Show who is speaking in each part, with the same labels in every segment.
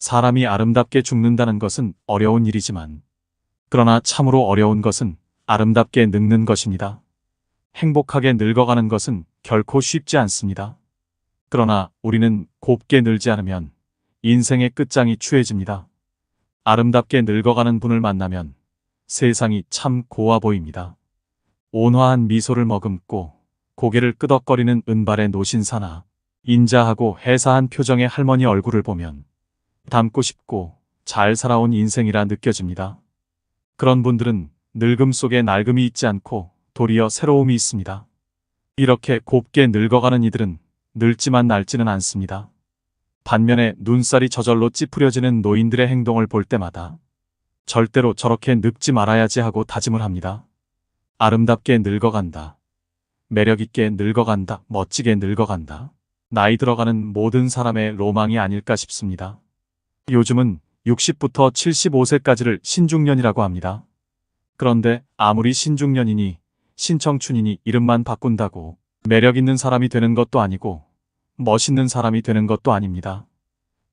Speaker 1: 사람이 아름답게 죽는다는 것은 어려운 일이지만, 그러나 참으로 어려운 것은 아름답게 늙는 것입니다. 행복하게 늙어가는 것은 결코 쉽지 않습니다. 그러나 우리는 곱게 늙지 않으면 인생의 끝장이 추해집니다. 아름답게 늙어가는 분을 만나면 세상이 참 고와 보입니다. 온화한 미소를 머금고 고개를 끄덕거리는 은발의 노신사나 인자하고 해사한 표정의 할머니 얼굴을 보면 닮고 싶고 잘 살아온 인생이라 느껴집니다. 그런 분들은 늙음 속에 낡음이 있지 않고 도리어 새로움이 있습니다. 이렇게 곱게 늙어가는 이들은 늙지만 낡지는 않습니다. 반면에 눈살이 저절로 찌푸려지는 노인들의 행동을 볼 때마다 절대로 저렇게 늙지 말아야지 하고 다짐을 합니다. 아름답게 늙어간다. 매력있게 늙어간다. 멋지게 늙어간다. 나이 들어가는 모든 사람의 로망이 아닐까 싶습니다. 요즘은 60부터 75세까지를 신중년이라고 합니다. 그런데 아무리 신중년이니 신청춘이니 이름만 바꾼다고 매력 있는 사람이 되는 것도 아니고 멋있는 사람이 되는 것도 아닙니다.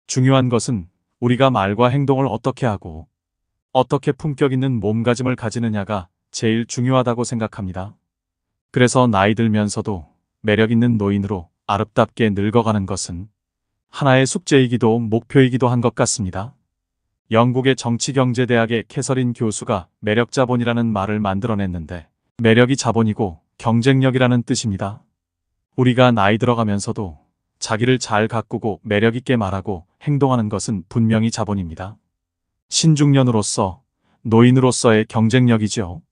Speaker 1: 중요한 것은 우리가 말과 행동을 어떻게 하고 어떻게 품격 있는 몸가짐을 가지느냐가 제일 중요하다고 생각합니다. 그래서 나이 들면서도 매력 있는 노인으로 아름답게 늙어가는 것은 하나의 숙제이기도 목표이기도 한 것 같습니다. 영국의 정치경제대학의 캐서린 교수가 매력자본이라는 말을 만들어냈는데 매력이 자본이고 경쟁력이라는 뜻입니다. 우리가 나이 들어가면서도 자기를 잘 가꾸고 매력있게 말하고 행동하는 것은 분명히 자본입니다. 신중년으로서, 노인으로서의 경쟁력이죠.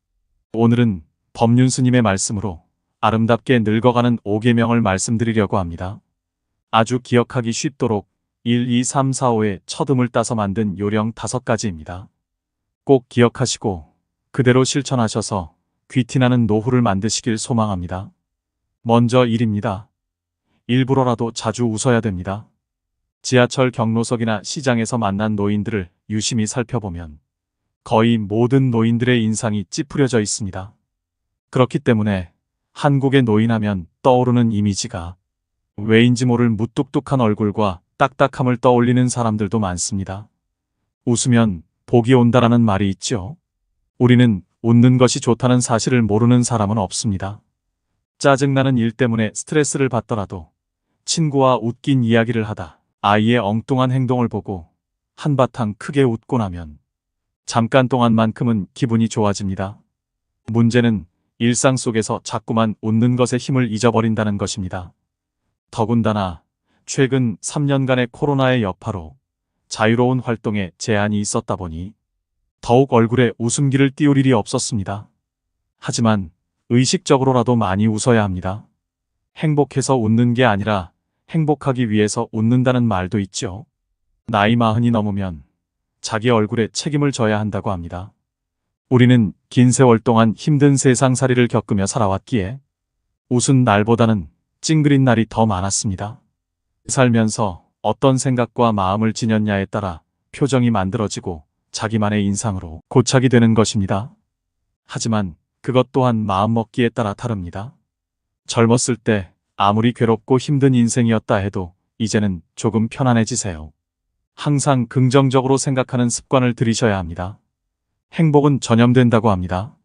Speaker 1: 오늘은 법륜 스님의 말씀으로 아름답게 늙어가는 5계명을 말씀드리려고 합니다. 아주 기억하기 쉽도록 1, 2, 3, 4, 5의 첫음을 따서 만든 요령 5가지입니다. 꼭 기억하시고 그대로 실천하셔서 귀티나는 노후를 만드시길 소망합니다. 먼저 1입니다. 일부러라도 자주 웃어야 됩니다. 지하철 경로석이나 시장에서 만난 노인들을 유심히 살펴보면 거의 모든 노인들의 인상이 찌푸려져 있습니다. 그렇기 때문에 한국의 노인하면 떠오르는 이미지가 왜인지 모를 무뚝뚝한 얼굴과 딱딱함을 떠올리는 사람들도 많습니다. 웃으면 복이 온다라는 말이 있죠. 우리는 웃는 것이 좋다는 사실을 모르는 사람은 없습니다. 짜증나는 일 때문에 스트레스를 받더라도 친구와 웃긴 이야기를 하다 아이의 엉뚱한 행동을 보고 한바탕 크게 웃고 나면 잠깐 동안만큼은 기분이 좋아집니다. 문제는 일상 속에서 자꾸만 웃는 것에 힘을 잊어버린다는 것입니다. 더군다나 최근 3년간의 코로나의 여파로 자유로운 활동에 제한이 있었다 보니 더욱 얼굴에 웃음기를 띄울 일이 없었습니다. 하지만 의식적으로라도 많이 웃어야 합니다. 행복해서 웃는 게 아니라 행복하기 위해서 웃는다는 말도 있죠. 나이 40이 넘으면 자기 얼굴에 책임을 져야 한다고 합니다. 우리는 긴 세월 동안 힘든 세상살이를 겪으며 살아왔기에 웃은 날보다는 찡그린 날이 더 많았습니다. 살면서 어떤 생각과 마음을 지녔냐에 따라 표정이 만들어지고 자기만의 인상으로 고착이 되는 것입니다. 하지만 그것 또한 마음먹기에 따라 다릅니다. 젊었을 때 아무리 괴롭고 힘든 인생이었다 해도 이제는 조금 편안해지세요. 항상 긍정적으로 생각하는 습관을 들이셔야 합니다. 행복은 전염된다고 합니다.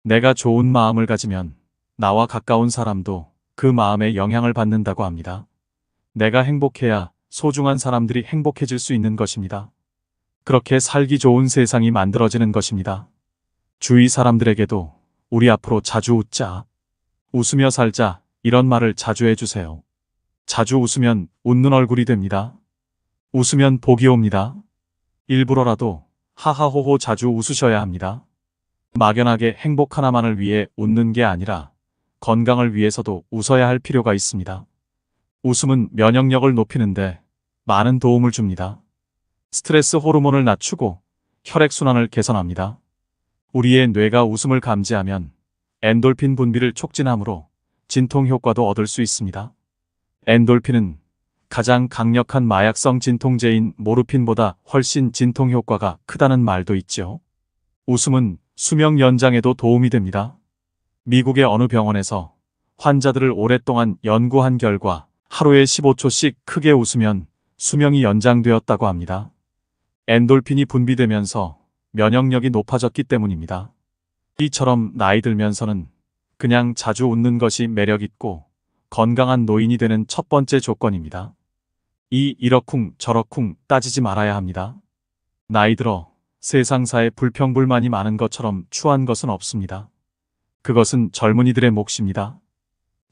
Speaker 1: 내가 좋은 마음을 가지면 나와 가까운 사람도 그 마음에 영향을 받는다고 합니다. 내가 행복해야 소중한 사람들이 행복해질 수 있는 것입니다. 그렇게 살기 좋은 세상이 만들어지는 것입니다. 주위 사람들에게도 우리 앞으로 자주 웃자, 웃으며 살자 이런 말을 자주 해주세요. 자주 웃으면 웃는 얼굴이 됩니다. 웃으면 복이 옵니다. 일부러라도 하하호호 자주 웃으셔야 합니다. 막연하게 행복 하나만을 위해 웃는 게 아니라 건강을 위해서도 웃어야 할 필요가 있습니다. 웃음은 면역력을 높이는데 많은 도움을 줍니다. 스트레스 호르몬을 낮추고 혈액순환을 개선합니다. 우리의 뇌가 웃음을 감지하면 엔돌핀 분비를 촉진하므로 진통 효과도 얻을 수 있습니다. 엔돌핀은 가장 강력한 마약성 진통제인 모르핀보다 훨씬 진통 효과가 크다는 말도 있죠. 웃음은 수명 연장에도 도움이 됩니다. 미국의 어느 병원에서 환자들을 오랫동안 연구한 결과 하루에 15초씩 크게 웃으면 수명이 연장되었다고 합니다. 엔돌핀이 분비되면서 면역력이 높아졌기 때문입니다. 이처럼 나이 들면서는 그냥 자주 웃는 것이 매력있고 건강한 노인이 되는 첫 번째 조건입니다. 이러쿵 저러쿵 따지지 말아야 합니다. 나이 들어 세상사에 불평불만이 많은 것처럼 추한 것은 없습니다. 그것은 젊은이들의 몫입니다.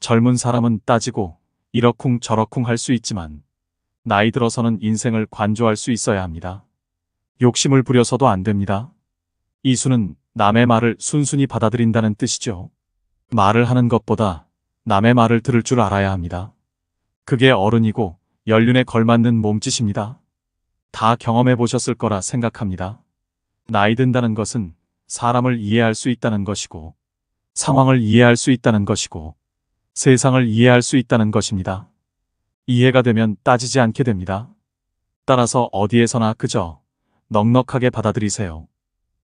Speaker 1: 젊은 사람은 따지고 이러쿵 저러쿵 할 수 있지만 나이 들어서는 인생을 관조할 수 있어야 합니다. 욕심을 부려서도 안 됩니다. 이수는 남의 말을 순순히 받아들인다는 뜻이죠. 말을 하는 것보다 남의 말을 들을 줄 알아야 합니다. 그게 어른이고 연륜에 걸맞는 몸짓입니다. 다 경험해 보셨을 거라 생각합니다. 나이 든다는 것은 사람을 이해할 수 있다는 것이고, 상황을 이해할 수 있다는 것이고, 세상을 이해할 수 있다는 것입니다. 이해가 되면 따지지 않게 됩니다. 따라서 어디에서나 그저 넉넉하게 받아들이세요.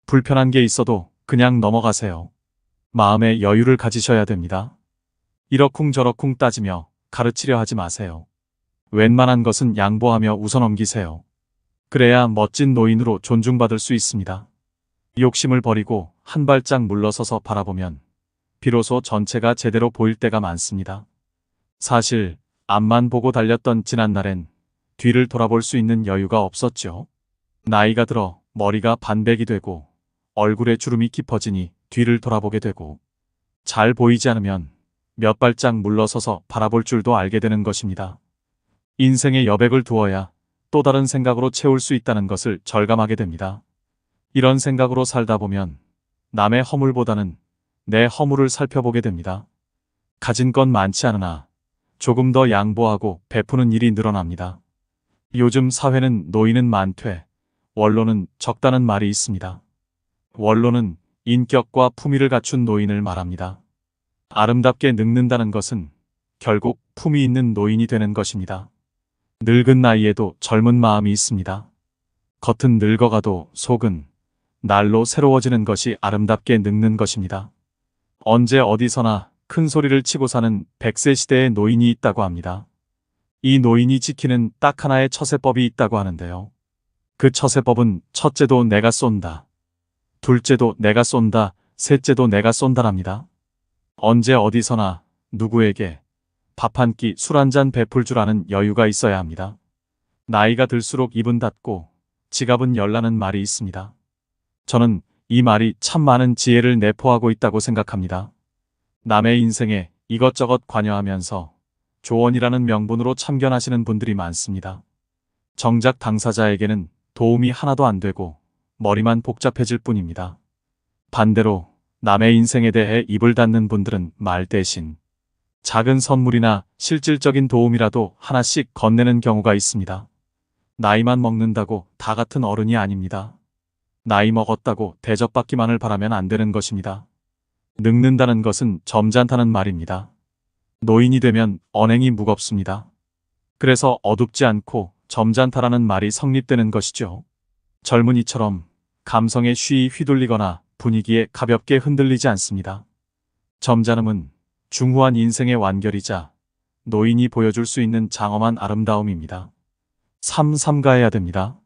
Speaker 1: 불편한 게 있어도 그냥 넘어가세요. 마음의 여유를 가지셔야 됩니다. 이러쿵 저러쿵 따지며 가르치려 하지 마세요. 웬만한 것은 양보하며 웃어넘기세요. 그래야 멋진 노인으로 존중받을 수 있습니다. 욕심을 버리고 한 발짝 물러서서 바라보면 비로소 전체가 제대로 보일 때가 많습니다. 사실 앞만 보고 달렸던 지난날엔 뒤를 돌아볼 수 있는 여유가 없었죠. 나이가 들어 머리가 반백이 되고 얼굴에 주름이 깊어지니 뒤를 돌아보게 되고 잘 보이지 않으면 몇 발짝 물러서서 바라볼 줄도 알게 되는 것입니다. 인생의 여백을 두어야 또 다른 생각으로 채울 수 있다는 것을 절감하게 됩니다. 이런 생각으로 살다 보면 남의 허물보다는 내 허물을 살펴보게 됩니다. 가진 건 많지 않으나 조금 더 양보하고 베푸는 일이 늘어납니다. 요즘 사회는 노인은 많되 원로는 적다는 말이 있습니다. 원로는 인격과 품위를 갖춘 노인을 말합니다. 아름답게 늙는다는 것은 결국 품위 있는 노인이 되는 것입니다. 늙은 나이에도 젊은 마음이 있습니다. 겉은 늙어가도 속은 날로 새로워지는 것이 아름답게 늙는 것입니다. 언제 어디서나 큰 소리를 치고 사는 100세 시대의 노인이 있다고 합니다. 이 노인이 지키는 딱 하나의 처세법이 있다고 하는데요. 그 처세법은 첫째도 내가 쏜다. 둘째도 내가 쏜다. 셋째도 내가 쏜다랍니다. 언제 어디서나 누구에게 밥 한 끼 술 한 잔 베풀 줄 아는 여유가 있어야 합니다. 나이가 들수록 입은 닫고 지갑은 열라는 말이 있습니다. 저는 이 말이 참 많은 지혜를 내포하고 있다고 생각합니다. 남의 인생에 이것저것 관여하면서 조언이라는 명분으로 참견하시는 분들이 많습니다. 정작 당사자에게는 도움이 하나도 안 되고 머리만 복잡해질 뿐입니다. 반대로 남의 인생에 대해 입을 닫는 분들은 말 대신 작은 선물이나 실질적인 도움이라도 하나씩 건네는 경우가 있습니다. 나이만 먹는다고 다 같은 어른이 아닙니다. 나이 먹었다고 대접받기만을 바라면 안 되는 것입니다. 늙는다는 것은 점잖다는 말입니다. 노인이 되면 언행이 무겁습니다. 그래서 어둡지 않고 점잖다라는 말이 성립되는 것이죠. 젊은이처럼 감성에 쉬이 휘둘리거나 분위기에 가볍게 흔들리지 않습니다. 점잖음은 중후한 인생의 완결이자 노인이 보여줄 수 있는 장엄한 아름다움입니다. 삼가해야 됩니다.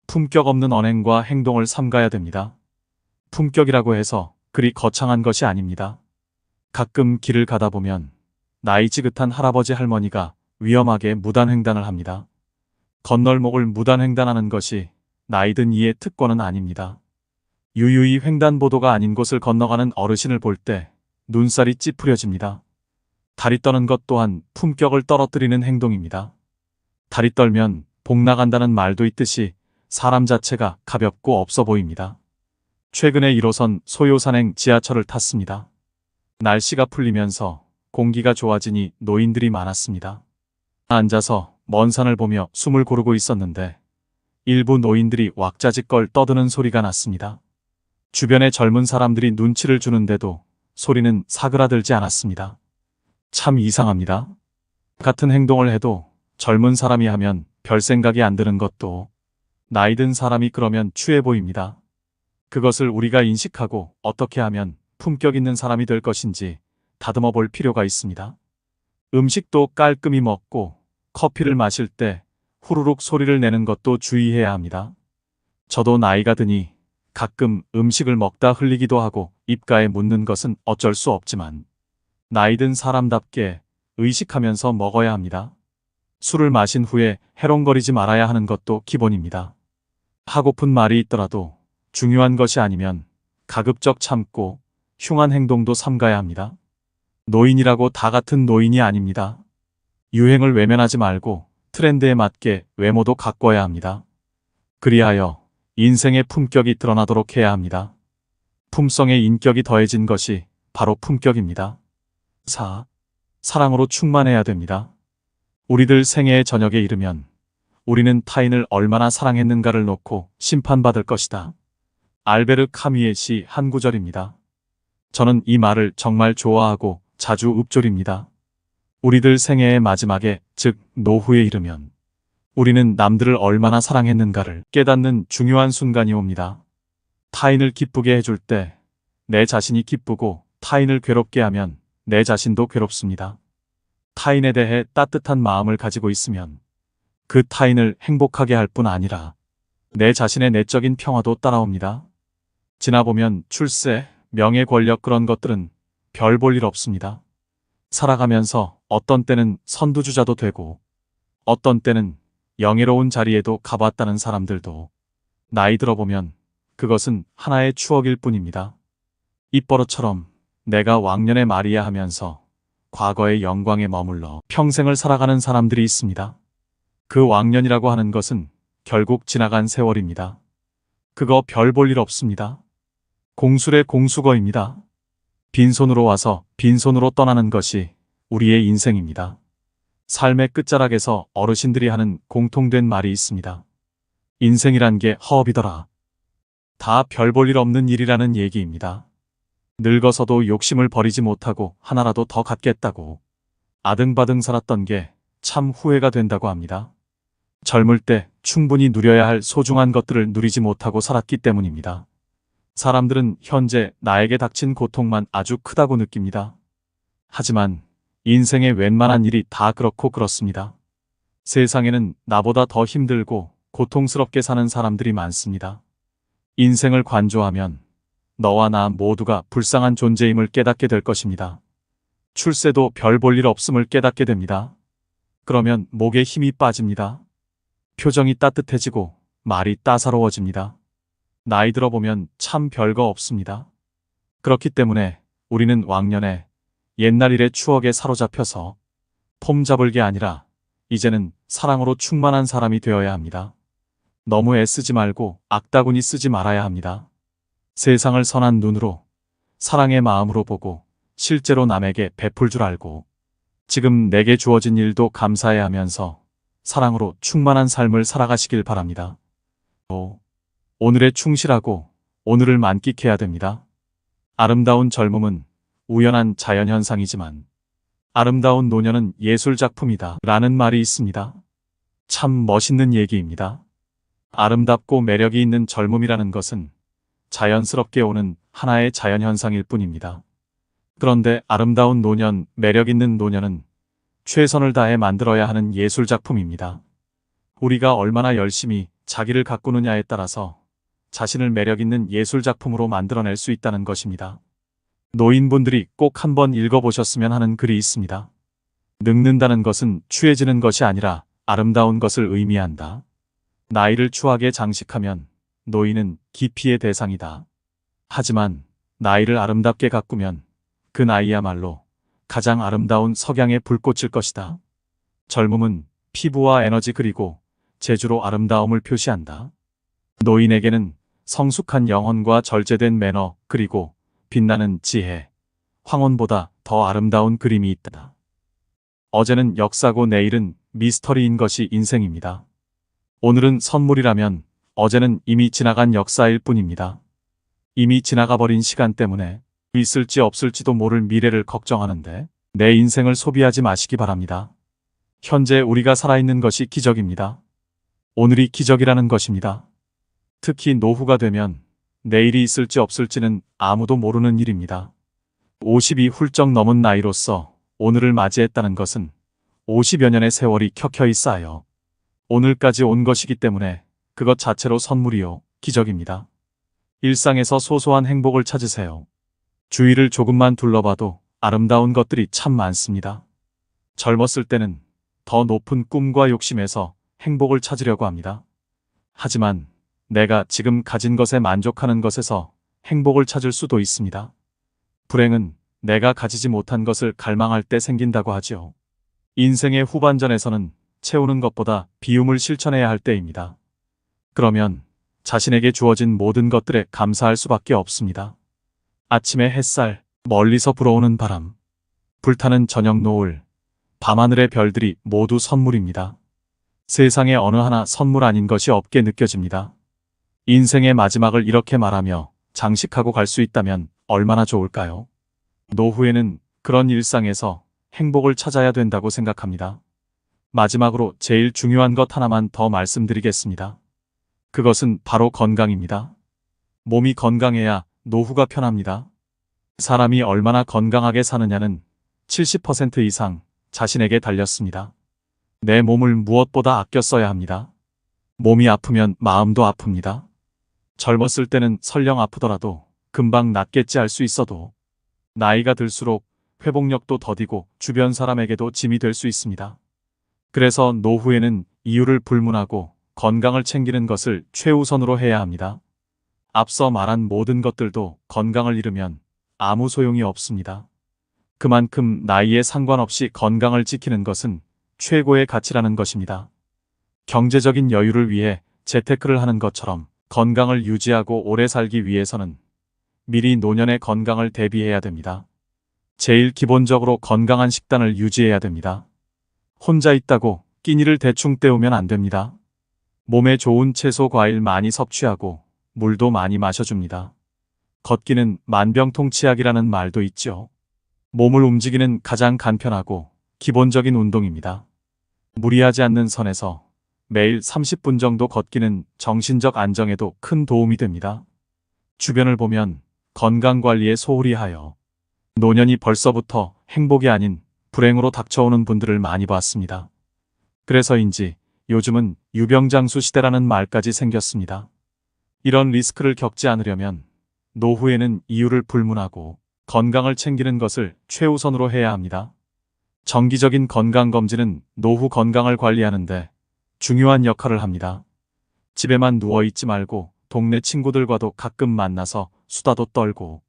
Speaker 1: 품격 없는 언행과 행동을 삼가야 됩니다. 품격이라고 해서 그리 거창한 것이 아닙니다. 가끔 길을 가다 보면 나이 지긋한 할아버지 할머니가 위험하게 무단횡단을 합니다. 건널목을 무단횡단하는 것이 나이든 이의 특권은 아닙니다. 유유히 횡단보도가 아닌 곳을 건너가는 어르신을 볼 때 눈살이 찌푸려집니다. 다리 떠는 것 또한 품격을 떨어뜨리는 행동입니다. 다리 떨면 복 나간다는 말도 있듯이 사람 자체가 가볍고 없어 보입니다. 최근에 1호선 소요산행 지하철을 탔습니다. 날씨가 풀리면서 공기가 좋아지니 노인들이 많았습니다. 앉아서 먼 산을 보며 숨을 고르고 있었는데 일부 노인들이 왁자지껄 떠드는 소리가 났습니다. 주변의 젊은 사람들이 눈치를 주는데도 소리는 사그라들지 않았습니다. 참 이상합니다. 같은 행동을 해도 젊은 사람이 하면 별 생각이 안 드는 것도 나이 든 사람이 그러면 추해 보입니다. 그것을 우리가 인식하고 어떻게 하면 품격 있는 사람이 될 것인지 다듬어 볼 필요가 있습니다. 음식도 깔끔히 먹고 커피를 마실 때 후루룩 소리를 내는 것도 주의해야 합니다. 저도 나이가 드니 가끔 음식을 먹다 흘리기도 하고 입가에 묻는 것은 어쩔 수 없지만 나이 든 사람답게 의식하면서 먹어야 합니다. 술을 마신 후에 해롱거리지 말아야 하는 것도 기본입니다. 하고픈 말이 있더라도 중요한 것이 아니면 가급적 참고 흉한 행동도 삼가야 합니다. 노인이라고 다 같은 노인이 아닙니다. 유행을 외면하지 말고 트렌드에 맞게 외모도 가꿔야 합니다. 그리하여 인생의 품격이 드러나도록 해야 합니다. 품성에 인격이 더해진 것이 바로 품격입니다. 4. 사랑으로 충만해야 됩니다. 우리들 생애의 저녁에 이르면 우리는 타인을 얼마나 사랑했는가를 놓고 심판받을 것이다. 알베르 카뮈의 시 한 구절입니다. 저는 이 말을 정말 좋아하고 자주 읊조립니다. 우리들 생애의 마지막에, 즉 노후에 이르면 우리는 남들을 얼마나 사랑했는가를 깨닫는 중요한 순간이 옵니다. 타인을 기쁘게 해줄 때 내 자신이 기쁘고 타인을 괴롭게 하면 내 자신도 괴롭습니다. 타인에 대해 따뜻한 마음을 가지고 있으면 그 타인을 행복하게 할 뿐 아니라 내 자신의 내적인 평화도 따라옵니다. 지나보면 출세, 명예, 권력 그런 것들은 별 볼 일 없습니다. 살아가면서 어떤 때는 선두주자도 되고 어떤 때는 영예로운 자리에도 가봤다는 사람들도 나이 들어보면 그것은 하나의 추억일 뿐입니다. 입버릇처럼 내가 왕년에 말이야 하면서 과거의 영광에 머물러 평생을 살아가는 사람들이 있습니다. 그 왕년이라고 하는 것은 결국 지나간 세월입니다. 그거 별 볼 일 없습니다. 공술의 공수거입니다. 빈손으로 와서 빈손으로 떠나는 것이 우리의 인생입니다. 삶의 끝자락에서 어르신들이 하는 공통된 말이 있습니다. 인생이란 게 허업이더라. 다 별 볼 일 없는 일이라는 얘기입니다. 늙어서도 욕심을 버리지 못하고 하나라도 더 갖겠다고 아등바등 살았던 게 참 후회가 된다고 합니다. 젊을 때 충분히 누려야 할 소중한 것들을 누리지 못하고 살았기 때문입니다. 사람들은 현재 나에게 닥친 고통만 아주 크다고 느낍니다. 하지만 인생의 웬만한 일이 다 그렇고 그렇습니다. 세상에는 나보다 더 힘들고 고통스럽게 사는 사람들이 많습니다. 인생을 관조하면 너와 나 모두가 불쌍한 존재임을 깨닫게 될 것입니다. 출세도 별 볼 일 없음을 깨닫게 됩니다. 그러면 목에 힘이 빠집니다. 표정이 따뜻해지고 말이 따사로워집니다. 나이 들어보면 참 별거 없습니다. 그렇기 때문에 우리는 왕년에 옛날 일의 추억에 사로잡혀서 폼 잡을 게 아니라 이제는 사랑으로 충만한 사람이 되어야 합니다. 너무 애쓰지 말고 악다구니 쓰지 말아야 합니다. 세상을 선한 눈으로 사랑의 마음으로 보고 실제로 남에게 베풀 줄 알고 지금 내게 주어진 일도 감사해 하면서 사랑으로 충만한 삶을 살아가시길 바랍니다. 오늘에 충실하고 오늘을 만끽해야 됩니다. 아름다운 젊음은 우연한 자연현상이지만 아름다운 노년은 예술작품이다 라는 말이 있습니다. 참 멋있는 얘기입니다. 아름답고 매력이 있는 젊음이라는 것은 자연스럽게 오는 하나의 자연현상일 뿐입니다. 그런데 아름다운 노년, 매력 있는 노년은 최선을 다해 만들어야 하는 예술작품입니다. 우리가 얼마나 열심히 자기를 가꾸느냐에 따라서 자신을 매력 있는 예술작품으로 만들어낼 수 있다는 것입니다. 노인분들이 꼭 한번 읽어보셨으면 하는 글이 있습니다. 늙는다는 것은 추해지는 것이 아니라 아름다운 것을 의미한다. 나이를 추하게 장식하면 노인은 기피의 대상이다. 하지만 나이를 아름답게 가꾸면 그 나이야말로 가장 아름다운 석양의 불꽃일 것이다. 젊음은 피부와 에너지 그리고 재주로 아름다움을 표시한다. 노인에게는 성숙한 영혼과 절제된 매너 그리고 빛나는 지혜, 황혼보다 더 아름다운 그림이 있다. 어제는 역사고 내일은 미스터리인 것이 인생입니다. 오늘은 선물이라면 어제는 이미 지나간 역사일 뿐입니다. 이미 지나가버린 시간 때문에 있을지 없을지도 모를 미래를 걱정하는데 내 인생을 소비하지 마시기 바랍니다. 현재 우리가 살아있는 것이 기적입니다. 오늘이 기적이라는 것입니다. 특히 노후가 되면 내일이 있을지 없을지는 아무도 모르는 일입니다. 50이 훌쩍 넘은 나이로서 오늘을 맞이했다는 것은 50여 년의 세월이 켜켜이 쌓여 오늘까지 온 것이기 때문에 그것 자체로 선물이요, 기적입니다. 일상에서 소소한 행복을 찾으세요. 주위를 조금만 둘러봐도 아름다운 것들이 참 많습니다. 젊었을 때는 더 높은 꿈과 욕심에서 행복을 찾으려고 합니다. 하지만 내가 지금 가진 것에 만족하는 것에서 행복을 찾을 수도 있습니다. 불행은 내가 가지지 못한 것을 갈망할 때 생긴다고 하죠. 인생의 후반전에서는 채우는 것보다 비움을 실천해야 할 때입니다. 그러면 자신에게 주어진 모든 것들에 감사할 수밖에 없습니다. 아침의 햇살, 멀리서 불어오는 바람, 불타는 저녁 노을, 밤하늘의 별들이 모두 선물입니다. 세상에 어느 하나 선물 아닌 것이 없게 느껴집니다. 인생의 마지막을 이렇게 말하며 장식하고 갈 수 있다면 얼마나 좋을까요? 노후에는 그런 일상에서 행복을 찾아야 된다고 생각합니다. 마지막으로 제일 중요한 것 하나만 더 말씀드리겠습니다. 그것은 바로 건강입니다. 몸이 건강해야 노후가 편합니다. 사람이 얼마나 건강하게 사느냐는 70% 이상 자신에게 달렸습니다. 내 몸을 무엇보다 아껴 써야 합니다. 몸이 아프면 마음도 아픕니다. 젊었을 때는 설령 아프더라도 금방 낫겠지 알 수 있어도 나이가 들수록 회복력도 더디고 주변 사람에게도 짐이 될 수 있습니다. 그래서 노후에는 이유를 불문하고 건강을 챙기는 것을 최우선으로 해야 합니다. 앞서 말한 모든 것들도 건강을 잃으면 아무 소용이 없습니다. 그만큼 나이에 상관없이 건강을 지키는 것은 최고의 가치라는 것입니다. 경제적인 여유를 위해 재테크를 하는 것처럼 건강을 유지하고 오래 살기 위해서는 미리 노년의 건강을 대비해야 됩니다. 제일 기본적으로 건강한 식단을 유지해야 됩니다. 혼자 있다고 끼니를 대충 때우면 안 됩니다. 몸에 좋은 채소, 과일 많이 섭취하고 물도 많이 마셔줍니다. 걷기는 만병통치약이라는 말도 있죠. 몸을 움직이는 가장 간편하고 기본적인 운동입니다. 무리하지 않는 선에서 매일 30분 정도 걷기는 정신적 안정에도 큰 도움이 됩니다. 주변을 보면 건강관리에 소홀히 하여 노년이 벌써부터 행복이 아닌 불행으로 닥쳐오는 분들을 많이 봤습니다. 그래서인지 요즘은 유병장수 시대라는 말까지 생겼습니다. 이런 리스크를 겪지 않으려면 노후에는 이유를 불문하고 건강을 챙기는 것을 최우선으로 해야 합니다. 정기적인 건강검진은 노후 건강을 관리하는데 중요한 역할을 합니다. 집에만 누워있지 말고 동네 친구들과도 가끔 만나서 수다도 떨고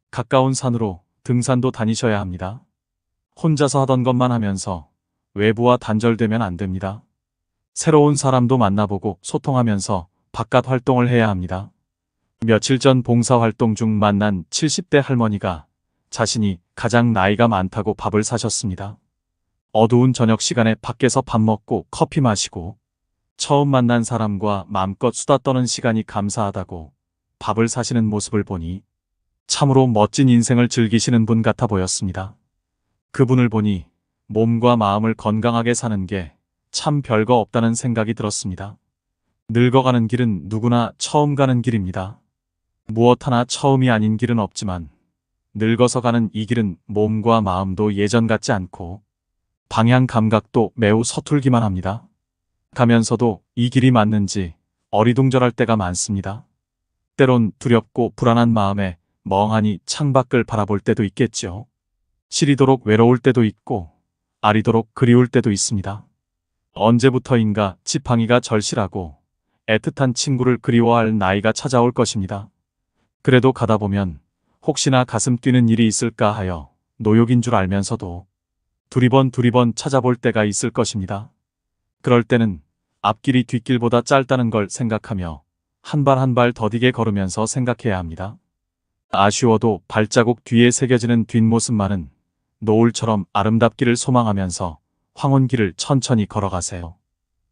Speaker 1: 가까운 산으로 등산도 다니셔야 합니다. 혼자서 하던 것만 하면서 외부와 단절되면 안 됩니다. 새로운 사람도 만나보고 소통하면서 바깥 활동을 해야 합니다. 며칠 전 봉사활동 중 만난 70대 할머니가 자신이 가장 나이가 많다고 밥을 사셨습니다. 어두운 저녁 시간에 밖에서 밥 먹고 커피 마시고 처음 만난 사람과 마음껏 수다 떠는 시간이 감사하다고 밥을 사시는 모습을 보니 참으로 멋진 인생을 즐기시는 분 같아 보였습니다. 그분을 보니 몸과 마음을 건강하게 사는 게 참 별거 없다는 생각이 들었습니다. 늙어가는 길은 누구나 처음 가는 길입니다. 무엇 하나 처음이 아닌 길은 없지만 늙어서 가는 이 길은 몸과 마음도 예전 같지 않고 방향 감각도 매우 서툴기만 합니다. 가면서도 이 길이 맞는지 어리둥절할 때가 많습니다. 때론 두렵고 불안한 마음에 멍하니 창밖을 바라볼 때도 있겠죠. 시리도록 외로울 때도 있고 아리도록 그리울 때도 있습니다. 언제부터인가 지팡이가 절실하고 애틋한 친구를 그리워할 나이가 찾아올 것입니다. 그래도 가다 보면 혹시나 가슴 뛰는 일이 있을까 하여 노욕인 줄 알면서도 두리번 찾아볼 때가 있을 것입니다. 그럴 때는 앞길이 뒷길보다 짧다는 걸 생각하며 한 발 한 발 더디게 걸으면서 생각해야 합니다. 아쉬워도 발자국 뒤에 새겨지는 뒷모습만은 노을처럼 아름답기를 소망하면서 황혼길을 천천히 걸어가세요.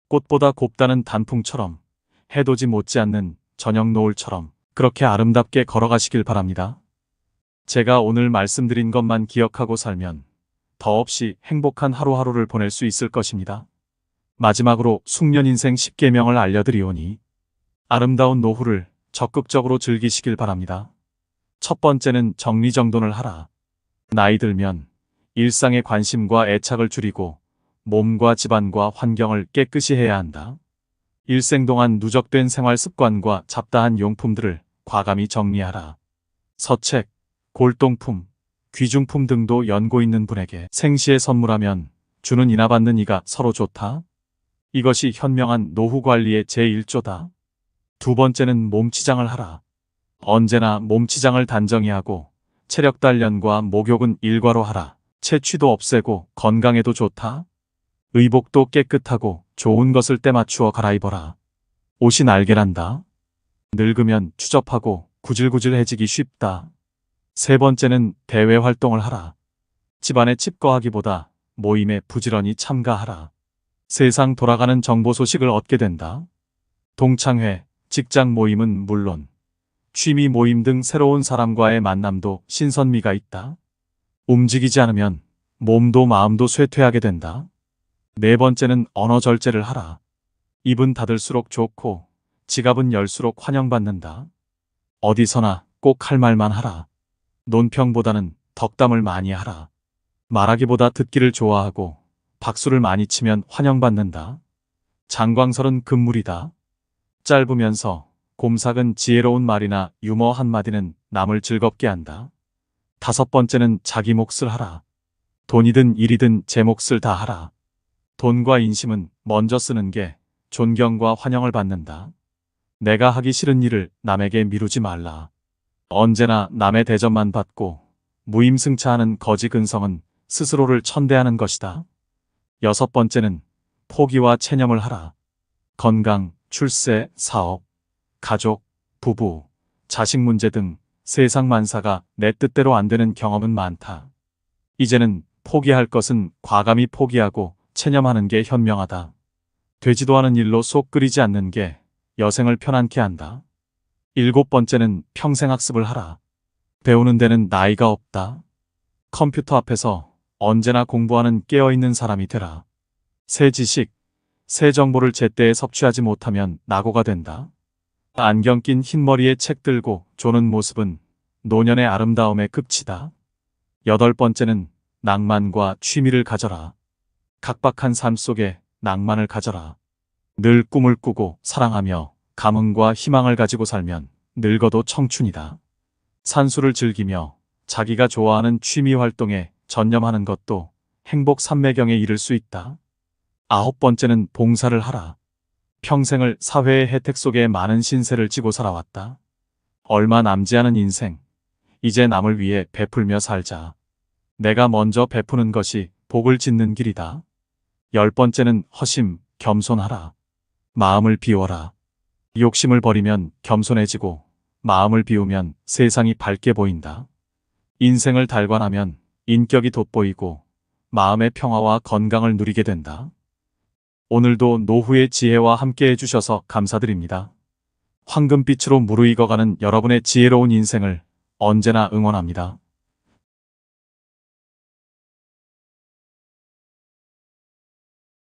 Speaker 1: 꽃보다 곱다는 단풍처럼 해돋이 못지않는 저녁 노을처럼 그렇게 아름답게 걸어가시길 바랍니다. 제가 오늘 말씀드린 것만 기억하고 살면 더없이 행복한 하루하루를 보낼 수 있을 것입니다. 마지막으로 숙련인생 10계명을 알려드리오니 아름다운 노후를 적극적으로 즐기시길 바랍니다. 첫 번째는 정리정돈을 하라. 나이 들면 일상의 관심과 애착을 줄이고 몸과 집안과 환경을 깨끗이 해야 한다. 일생 동안 누적된 생활 습관과 잡다한 용품들을 과감히 정리하라. 서책, 골동품, 귀중품 등도 연고 있는 분에게 생시에 선물하면 주는 이나 받는 이가 서로 좋다. 이것이 현명한 노후 관리의 제1조다. 두 번째는 몸치장을 하라. 언제나 몸치장을 단정히 하고 체력 단련과 목욕은 일과로 하라. 체취도 없애고 건강에도 좋다. 의복도 깨끗하고 좋은 것을 때 맞추어 갈아입어라. 옷이 날개란다. 늙으면 추접하고 구질구질해지기 쉽다. 세 번째는 대외 활동을 하라. 집안에 칩거하기보다 모임에 부지런히 참가하라. 세상 돌아가는 정보 소식을 얻게 된다. 동창회, 직장 모임은 물론 취미 모임 등 새로운 사람과의 만남도 신선미가 있다. 움직이지 않으면 몸도 마음도 쇠퇴하게 된다. 네 번째는 언어 절제를 하라. 입은 닫을수록 좋고 지갑은 열수록 환영받는다. 어디서나 꼭 할 말만 하라. 논평보다는 덕담을 많이 하라. 말하기보다 듣기를 좋아하고 박수를 많이 치면 환영받는다. 장광설은 금물이다. 짧으면서 곰삭은 지혜로운 말이나 유머 한마디는 남을 즐겁게 한다. 다섯 번째는 자기 몫을 하라. 돈이든 일이든 제 몫을 다 하라. 돈과 인심은 먼저 쓰는 게 존경과 환영을 받는다. 내가 하기 싫은 일을 남에게 미루지 말라. 언제나 남의 대접만 받고 무임승차하는 거지 근성은 스스로를 천대하는 것이다. 여섯 번째는 포기와 체념을 하라. 건강, 출세, 사업, 가족, 부부, 자식 문제 등 세상 만사가 내 뜻대로 안 되는 경험은 많다. 이제는 포기할 것은 과감히 포기하고 체념하는 게 현명하다. 되지도 않은 일로 속 끓이지 않는 게 여생을 편안케 한다. 일곱 번째는 평생 학습을 하라. 배우는 데는 나이가 없다. 컴퓨터 앞에서 언제나 공부하는 깨어있는 사람이 되라. 새 지식, 새 정보를 제때에 섭취하지 못하면 낙오가 된다. 안경 낀 흰머리에 책 들고 조는 모습은 노년의 아름다움의 극치다. 여덟 번째는 낭만과 취미를 가져라. 각박한 삶 속에 낭만을 가져라. 늘 꿈을 꾸고 사랑하며 감흥과 희망을 가지고 살면 늙어도 청춘이다. 산수를 즐기며 자기가 좋아하는 취미 활동에 전념하는 것도 행복 삼매경에 이를 수 있다. 아홉 번째는 봉사를 하라. 평생을 사회의 혜택 속에 많은 신세를 지고 살아왔다. 얼마 남지 않은 인생, 이제 남을 위해 베풀며 살자. 내가 먼저 베푸는 것이 복을 짓는 길이다. 열 번째는 허심, 겸손하라. 마음을 비워라. 욕심을 버리면 겸손해지고 마음을 비우면 세상이 밝게 보인다. 인생을 달관하면 인격이 돋보이고 마음의 평화와 건강을 누리게 된다. 오늘도 노후의 지혜와 함께 해주셔서 감사드립니다. 황금빛으로 무르익어가는 여러분의 지혜로운 인생을 언제나 응원합니다.